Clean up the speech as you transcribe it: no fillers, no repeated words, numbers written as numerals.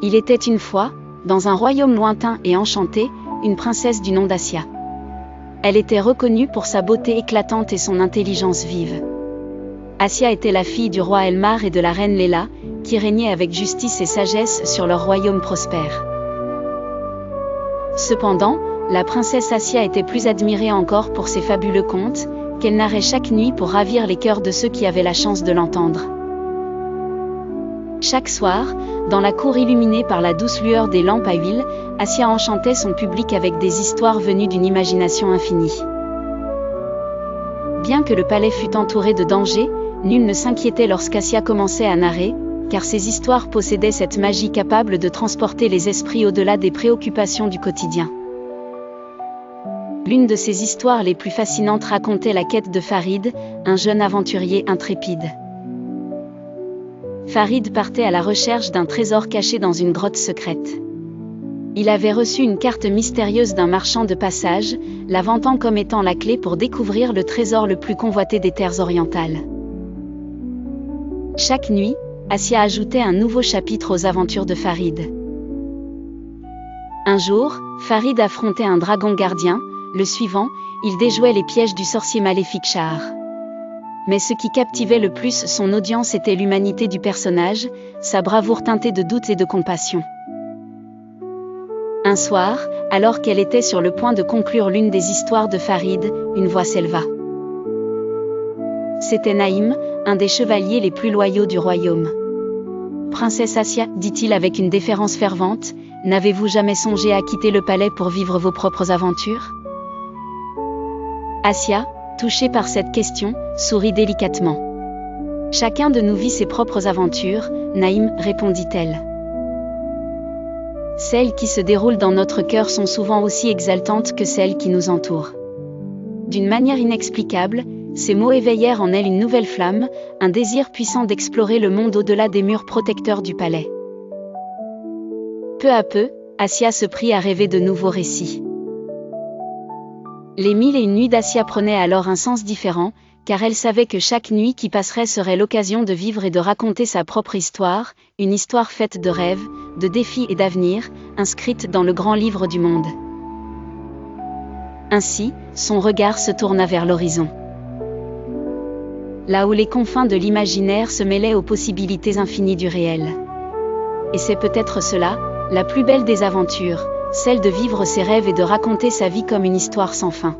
Il était une fois, dans un royaume lointain et enchanté, une princesse du nom d'Assia. Elle était reconnue pour sa beauté éclatante et son intelligence vive. Assia était la fille du roi Elmar et de la reine Léla, qui régnaient avec justice et sagesse sur leur royaume prospère. Cependant, la princesse Assia était plus admirée encore pour ses fabuleux contes, qu'elle narrait chaque nuit pour ravir les cœurs de ceux qui avaient la chance de l'entendre. Chaque soir, dans la cour illuminée par la douce lueur des lampes à huile, Assia enchantait son public avec des histoires venues d'une imagination infinie. Bien que le palais fût entouré de dangers, nul ne s'inquiétait lorsqu'Assia commençait à narrer, car ses histoires possédaient cette magie capable de transporter les esprits au-delà des préoccupations du quotidien. L'une de ses histoires les plus fascinantes racontait la quête de Farid, un jeune aventurier intrépide. Farid partait à la recherche d'un trésor caché dans une grotte secrète. Il avait reçu une carte mystérieuse d'un marchand de passage, la vantant comme étant la clé pour découvrir le trésor le plus convoité des terres orientales. Chaque nuit, Assia ajoutait un nouveau chapitre aux aventures de Farid. Un jour, Farid affrontait un dragon gardien, le suivant, il déjouait les pièges du sorcier maléfique Shahar. Mais ce qui captivait le plus son audience était l'humanité du personnage, sa bravoure teintée de doute et de compassion. Un soir, alors qu'elle était sur le point de conclure l'une des histoires de Farid, une voix s'éleva. C'était Naïm, un des chevaliers les plus loyaux du royaume. « Princesse Assia, dit-il avec une déférence fervente, n'avez-vous jamais songé à quitter le palais pour vivre vos propres aventures ?» Assia, touchée par cette question, sourit délicatement. « Chacun de nous vit ses propres aventures, Naïm, répondit-elle. Celles qui se déroulent dans notre cœur sont souvent aussi exaltantes que celles qui nous entourent. » D'une manière inexplicable, ces mots éveillèrent en elle une nouvelle flamme, un désir puissant d'explorer le monde au-delà des murs protecteurs du palais. Peu à peu, Assia se prit à rêver de nouveaux récits. Les 1001 nuits d'Assia prenaient alors un sens différent, car elle savait que chaque nuit qui passerait serait l'occasion de vivre et de raconter sa propre histoire, une histoire faite de rêves, de défis et d'avenir, inscrite dans le grand livre du monde. Ainsi, son regard se tourna vers l'horizon. Là où les confins de l'imaginaire se mêlaient aux possibilités infinies du réel. Et c'est peut-être cela, la plus belle des aventures, celle de vivre ses rêves et de raconter sa vie comme une histoire sans fin.